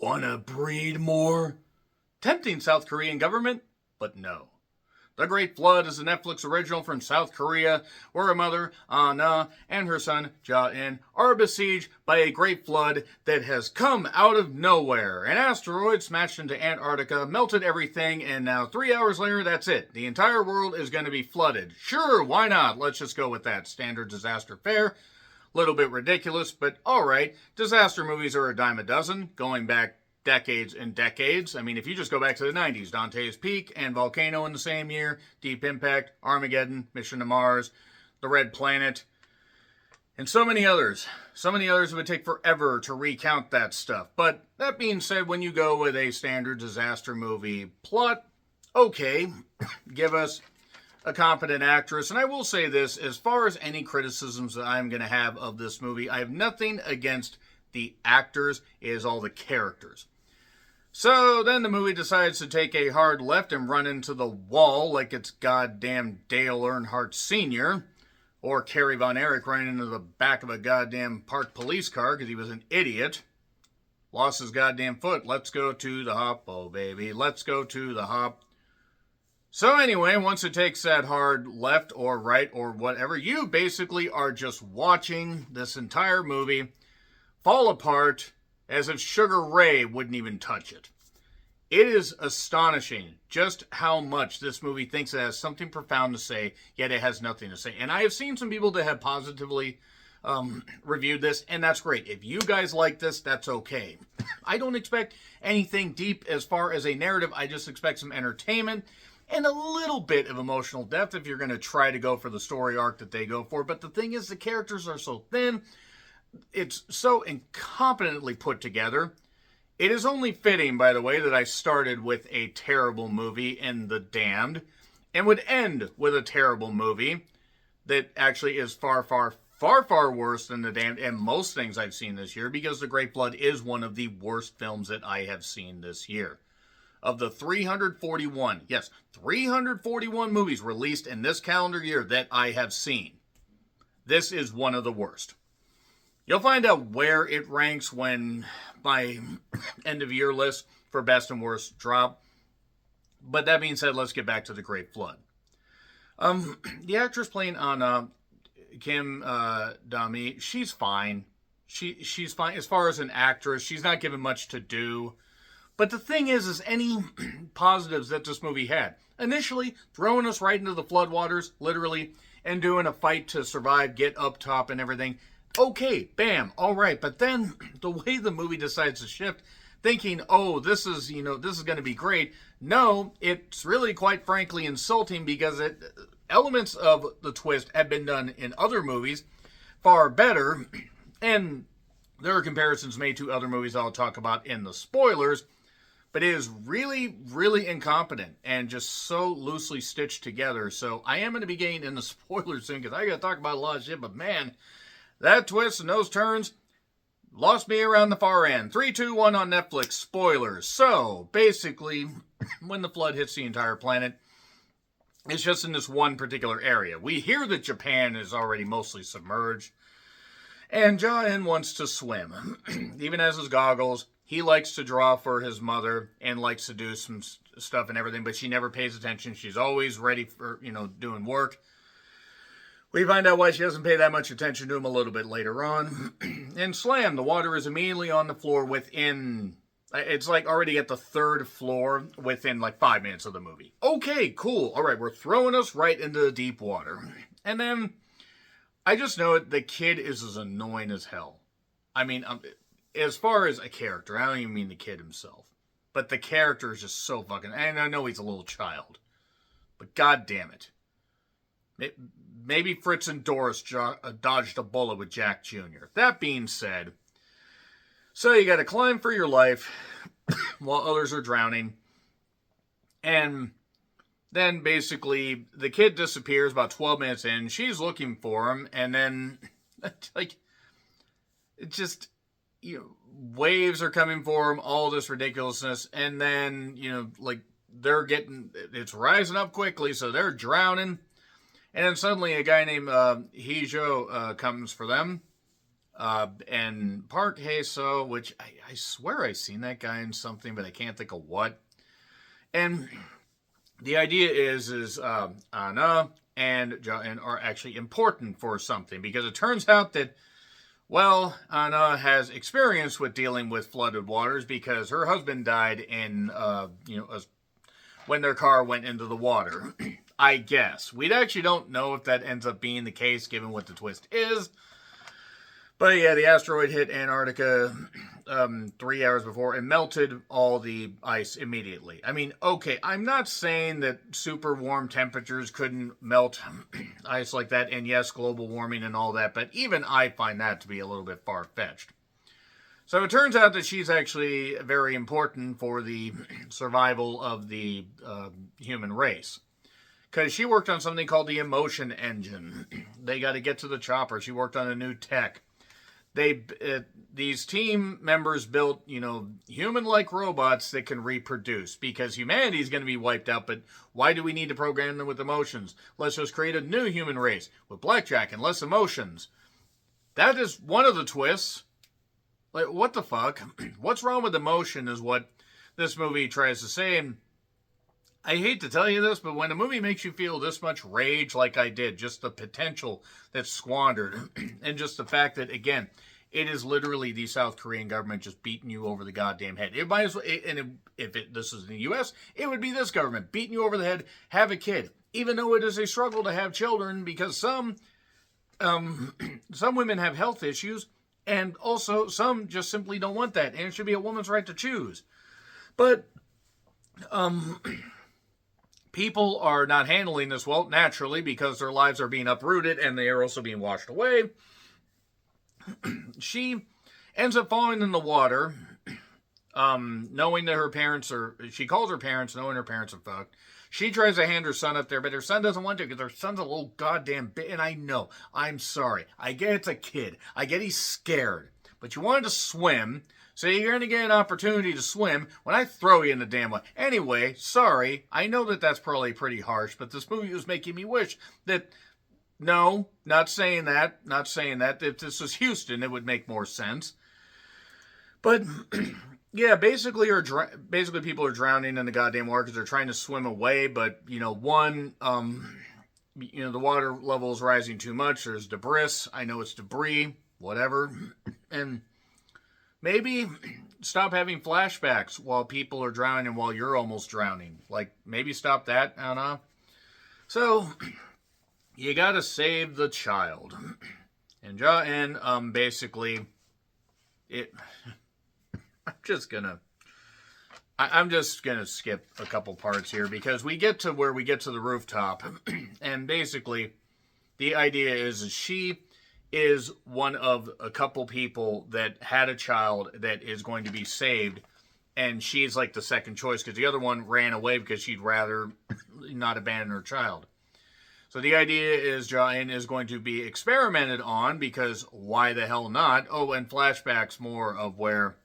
Wanna breed more? Tempting South Korean government, but no. The Great Flood is a Netflix original from South Korea, where a mother, Anna, and her son, Ja-in, are besieged by a great flood that has come out of nowhere. An asteroid smashed into Antarctica, melted everything, and now 3 hours later, that's it. The entire world is going to be flooded. Sure, why not? Let's just go with that. Standard disaster fare. Little bit ridiculous, but alright. Disaster movies are a dime a dozen, going back decades and decades. I mean, if you just go back to the 90s, Dante's Peak and Volcano in the same year, Deep Impact, Armageddon, Mission to Mars, The Red Planet, and so many others. So many others, it would take forever to recount that stuff. But that being said, when you go with a standard disaster movie plot, okay, give us a competent actress. And I will say this, as far as any criticisms that I'm going to have of this movie, I have nothing against the actors. It is all the characters. So then the movie decides to take a hard left and run into the wall like it's goddamn Dale Earnhardt Sr. or Kerry Von Erich running into the back of a goddamn parked police car because he was an idiot. Lost his goddamn foot. Let's go to the hop. Oh, baby. Let's go to the hop. So anyway, once it takes that hard left or right or whatever, you basically are just watching this entire movie fall apart as if Sugar Ray wouldn't even touch it. It is astonishing just how much this movie thinks it has something profound to say, yet it has nothing to say. And I have seen some people that have positively reviewed this, and that's great. If you guys like this, that's okay. I don't expect anything deep as far as a narrative. I just expect some entertainment and a little bit of emotional depth if you're going to try to go for the story arc that they go for. But the thing is, the characters are so thin. It's so incompetently put together. It is only fitting, by the way, that I started with a terrible movie in The Damned and would end with a terrible movie that actually is far, far, far, far worse than The Damned and most things I've seen this year, because The Great Flood is one of the worst films that I have seen this year. Of the 341, yes, 341 movies released in this calendar year that I have seen, this is one of the worst. You'll find out where it ranks when my end of year list for best and worst drop. But that being said, let's get back to The Great Flood. The actress playing Anna, Kim Dami, she's fine. She's fine as far as an actress. She's not given much to do. But the thing is any positives that this movie had. Initially, throwing us right into the floodwaters, literally, and doing a fight to survive, get up top and everything. Okay, bam, all right. But then the way the movie decides to shift, thinking, oh, this is going to be great. No, it's really, quite frankly, insulting, because elements of the twist have been done in other movies far better. And there are comparisons made to other movies I'll talk about in the spoilers. But it is really, really incompetent and just so loosely stitched together. So I am going to be getting in the spoilers soon, because I got to talk about a lot of shit. But man, that twist and those turns lost me around the far end. 3, 2, 1 on Netflix. Spoilers. So basically, when the flood hits the entire planet, it's just in this one particular area. We hear that Japan is already mostly submerged, and Ja-in wants to swim. Even has his goggles. He likes to draw for his mother and likes to do some stuff and everything, but she never pays attention. She's always ready for, doing work. We find out why she doesn't pay that much attention to him a little bit later on. And slam, the water is immediately on the floor within, it's like already at the 3rd floor within like 5 minutes of the movie. Okay, cool. All right, we're throwing us right into the deep water. And then I just know it, the kid is as annoying as hell. I mean, as far as a character, I don't even mean the kid himself. But the character is just so fucking, and I know he's a little child, but god damn it. Maybe Fritz and Doris dodged a bullet with Jack Jr. That being said, so you gotta climb for your life while others are drowning. And then basically the kid disappears about 12 minutes in. She's looking for him, and then like it just, waves are coming for him, all this ridiculousness, and then, like, it's rising up quickly, so they're drowning, and then suddenly a guy named Hijo comes for them, and Park Hae-seo, which I swear I've seen that guy in something, but I can't think of what. And the idea is Anna and Ja-in are actually important for something, because it turns out that, well, Anna has experience with dealing with flooded waters because her husband died in, when their car went into the water. I guess. We actually don't know if that ends up being the case, given what the twist is. But yeah, the asteroid hit Antarctica 3 hours before and melted all the ice immediately. I mean, okay, I'm not saying that super warm temperatures couldn't melt ice like that, and yes, global warming and all that, but even I find that to be a little bit far-fetched. So it turns out that she's actually very important for the survival of the human race. Because she worked on something called the emotion engine. They got to get to the chopper. She worked on a new tech. These team members built, human-like robots that can reproduce, because humanity is going to be wiped out, but why do we need to program them with emotions? Let's just create a new human race with blackjack and less emotions. That is one of the twists. Like, what the fuck? What's wrong with emotion is what this movie tries to say. And I hate to tell you this, but when a movie makes you feel this much rage like I did, just the potential that's squandered, and just the fact that, again, it is literally the South Korean government just beating you over the goddamn head. It might as well, and if this was in the U.S., it would be this government beating you over the head. Have a kid, even though it is a struggle to have children, because some women have health issues, and also some just simply don't want that, and it should be a woman's right to choose. But people are not handling this well, naturally, because their lives are being uprooted and they are also being washed away. She ends up falling in the water, knowing that her parents she calls her parents, knowing her parents are fucked. She tries to hand her son up there, but her son doesn't want to, because her son's a little goddamn bit, and I know, I'm sorry. I get it's a kid. I get he's scared. But you wanted to swim, so you're going to get an opportunity to swim when I throw you in the damn way. Anyway, sorry. I know that that's probably pretty harsh, but this movie was making me wish that, no, not saying that. If this was Houston, it would make more sense. But yeah, basically people are drowning in the goddamn water because they're trying to swim away. But the water level is rising too much. There's debris. I know it's debris, whatever. And maybe stop having flashbacks while people are drowning and while you're almost drowning. Like, maybe stop that. I don't know. So you gotta save the child. And Ja-in, basically, I'm just gonna skip a couple parts here, because we get to where we get to the rooftop, and basically, the idea is she is one of a couple people that had a child that is going to be saved, and she's like the second choice, because the other one ran away because she'd rather not abandon her child. So the idea is Ja-in is going to be experimented on, because why the hell not? Oh, and flashbacks more of where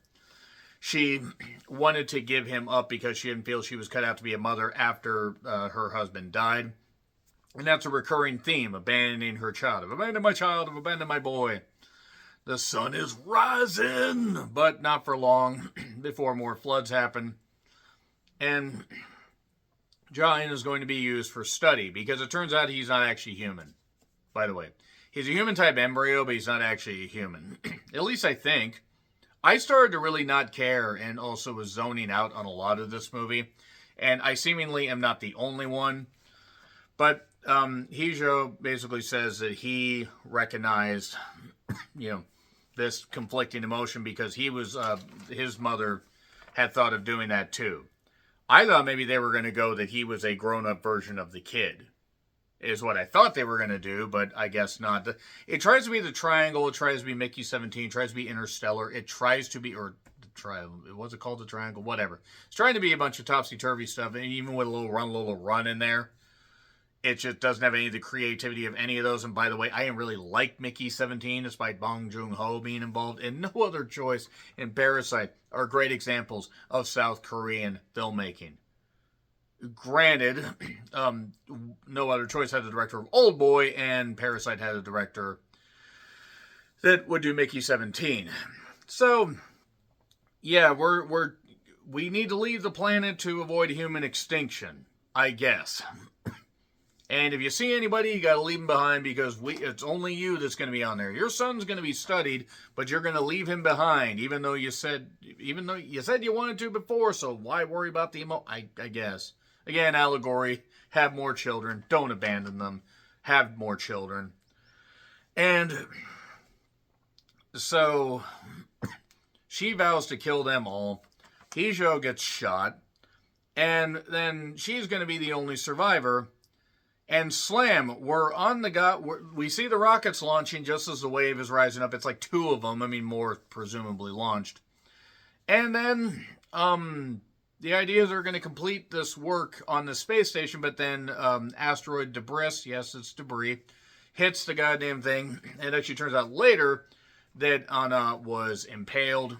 she wanted to give him up because she didn't feel she was cut out to be a mother after her husband died. And that's a recurring theme, abandoning her child. I've abandoned my child, I've abandoned my boy. The sun is rising, but not for long, before more floods happen. And Ja-in is going to be used for study, because it turns out he's not actually human. By the way, he's a human-type embryo, but he's not actually a human. At least I think. I started to really not care, and also was zoning out on a lot of this movie. And I seemingly am not the only one. But Hee-jo basically says that he recognized, this conflicting emotion, because he was, his mother had thought of doing that too. I thought maybe they were going to go that he was a grown-up version of the kid, is what I thought they were going to do, but I guess not. It tries to be the triangle, it tries to be Mickey 17, it tries to be Interstellar, it tries to be, or the triangle, what's it called, the triangle, whatever. It's trying to be a bunch of topsy-turvy stuff, and even with a little run in there. It just doesn't have any of the creativity of any of those. And by the way, I didn't really like Mickey 17, despite Bong Joon-ho being involved. And No Other Choice and Parasite are great examples of South Korean filmmaking. Granted, No Other Choice had the director of Old Boy, and Parasite had a director that would do Mickey 17. So, yeah, we need to leave the planet to avoid human extinction, I guess. And if you see anybody, you got to leave them behind, because it's only you that's going to be on there. Your son's going to be studied, but you're going to leave him behind, even though you said you wanted to before. So why worry about the I guess. Again, allegory. Have more children. Don't abandon them. Have more children. And so she vows to kill them all. Hijo gets shot, and then she's going to be the only survivor. And slam, we're on we see the rockets launching just as the wave is rising up. It's like 2 of them. I mean, more presumably launched. And then the idea is they're going to complete this work on the space station, but then asteroid debris, yes, it's debris, hits the goddamn thing. And it actually turns out later that Anna was impaled.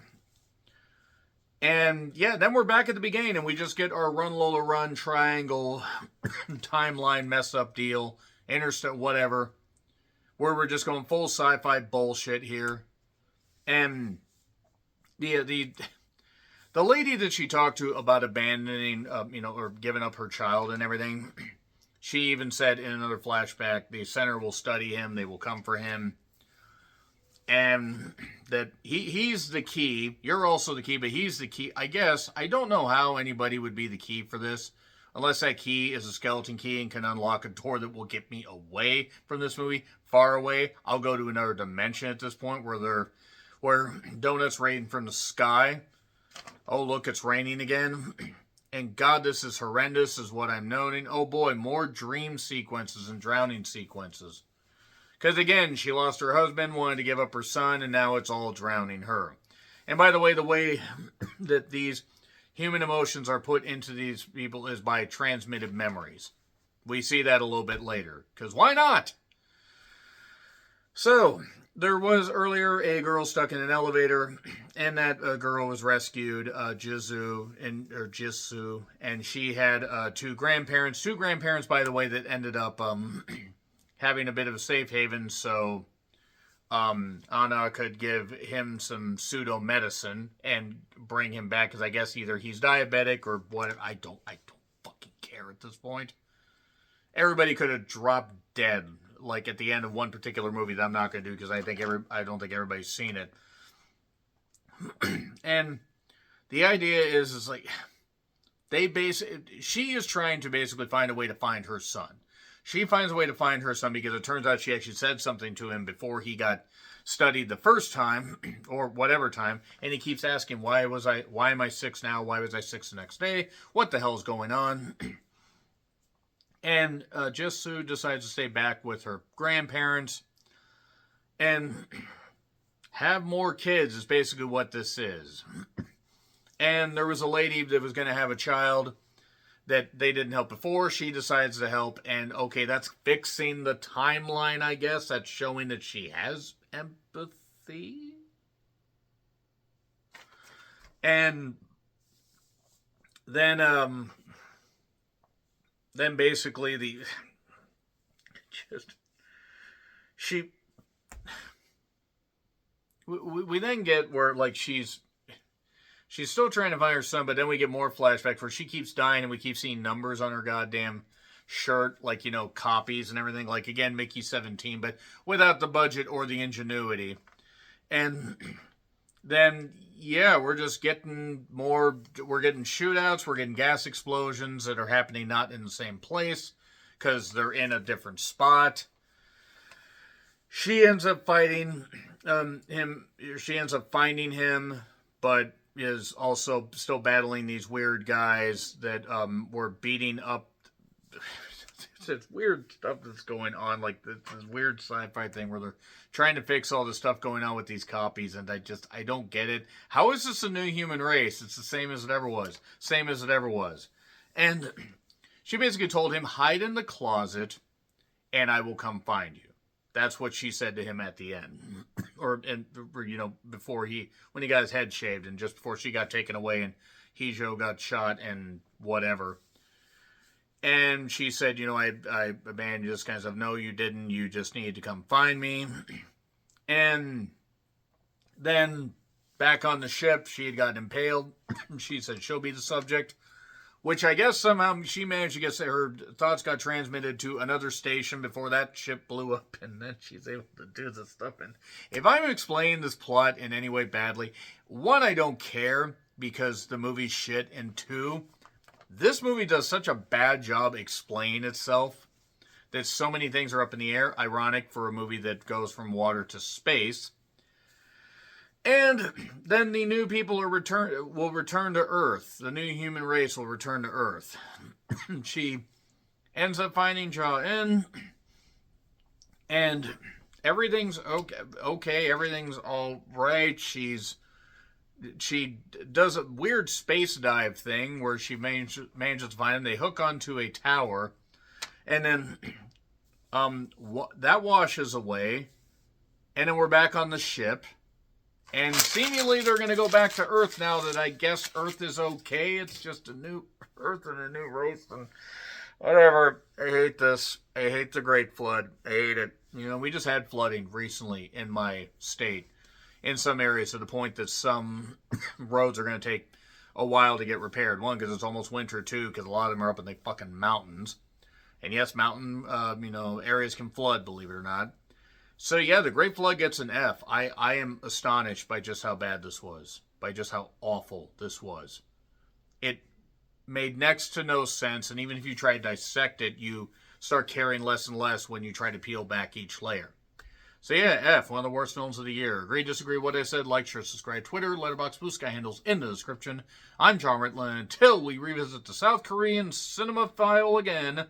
And yeah, then we're back at the beginning, and we just get our Run Lola Run triangle timeline mess up deal, whatever, where we're just going full sci-fi bullshit here. And the lady that she talked to about abandoning, or giving up her child and everything, she even said in another flashback, the center will study him, they will come for him. And that he's the key. You're also the key, but he's the key. I guess, I don't know how anybody would be the key for this, unless that key is a skeleton key and can unlock a door that will get me away from this movie, far away. I'll go to another dimension at this point where donuts rain from the sky. Oh, look, it's raining again. And God, this is horrendous, is what I'm noting. Oh boy, more dream sequences and drowning sequences. Because again, she lost her husband, wanted to give up her son, and now it's all drowning her. And by the way that these human emotions are put into these people is by transmitted memories. We see that a little bit later. Because why not? So, there was earlier a girl stuck in an elevator, and that girl was rescued, Jisoo, and she had 2 grandparents. 2 grandparents, by the way, that ended up having a bit of a safe haven, so Anna could give him some pseudo medicine and bring him back, because I guess either he's diabetic or whatever. I don't fucking care at this point. Everybody could have dropped dead, like at the end of one particular movie that I'm not going to do, because I don't think everybody's seen it. And the idea is like she is trying to basically find a way to find her son. She finds a way to find her son because it turns out she actually said something to him before he got studied the first time, or whatever time, and he keeps asking, why am I 6 now? Why was I 6 the next day? What the hell's going on? And Jisoo decides to stay back with her grandparents and have more kids is basically what this is. And there was a lady that was going to have a child that they didn't help before. She decides to help, and okay, that's fixing the timeline, I guess. That's showing that she has empathy. And then basically we then get where, like, she's still trying to find her son, but then we get more flashbacks where she keeps dying and we keep seeing numbers on her goddamn shirt, like, copies and everything. Like, again, Mickey 17, but without the budget or the ingenuity. And then, yeah, we're just getting we're getting shootouts, we're getting gas explosions that are happening not in the same place because they're in a different spot. She ends up fighting him. She ends up finding him, but is also still battling these weird guys that were beating up. It's weird stuff that's going on, like this weird sci-fi thing where they're trying to fix all the stuff going on with these copies, and I don't get it. How is this a new human race? It's the same as it ever was. Same as it ever was. And she basically told him, hide in the closet, and I will come find you. That's what she said to him at the end. Before when he got his head shaved and just before she got taken away and Hijo got shot and whatever. And she said, I abandoned you, this kind of stuff. No, you didn't. You just needed to come find me. And then back on the ship, she had gotten impaled. She said she'll be the subject, which I guess somehow she managed to get her thoughts got transmitted to another station before that ship blew up, and then she's able to do this stuff. And if I'm explaining this plot in any way badly, one, I don't care because the movie's shit, and two, this movie does such a bad job explaining itself that so many things are up in the air. Ironic for a movie that goes from water to space. And then the new people will return to Earth. The new human race will return to Earth. She ends up finding Ja-in, and everything's okay. Everything's all right. She does a weird space dive thing where she manages to find him. They hook onto a tower, and then that washes away, and then we're back on the ship. And seemingly they're going to go back to Earth now that I guess Earth is okay. It's just a new Earth and a new race and whatever. I hate this. I hate the Great Flood. I hate it. You know, we just had flooding recently in my state in some areas to the point that some roads are going to take a while to get repaired. One, because it's almost winter. Two, because a lot of them are up in the fucking mountains. And yes, mountain, areas can flood, believe it or not. So yeah, the Great Flood gets an F. I am astonished by just how bad this was. By just how awful this was. It made next to no sense, and even if you try to dissect it, you start caring less and less when you try to peel back each layer. So yeah, F, one of the worst films of the year. Agree, disagree, what I said, like, share, subscribe, Twitter, Letterboxd, Blue Sky handles in the description. I'm John Ritlin. Until we revisit the South Korean cinema file again,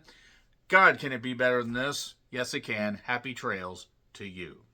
God, can it be better than this? Yes, it can. Happy trails to you.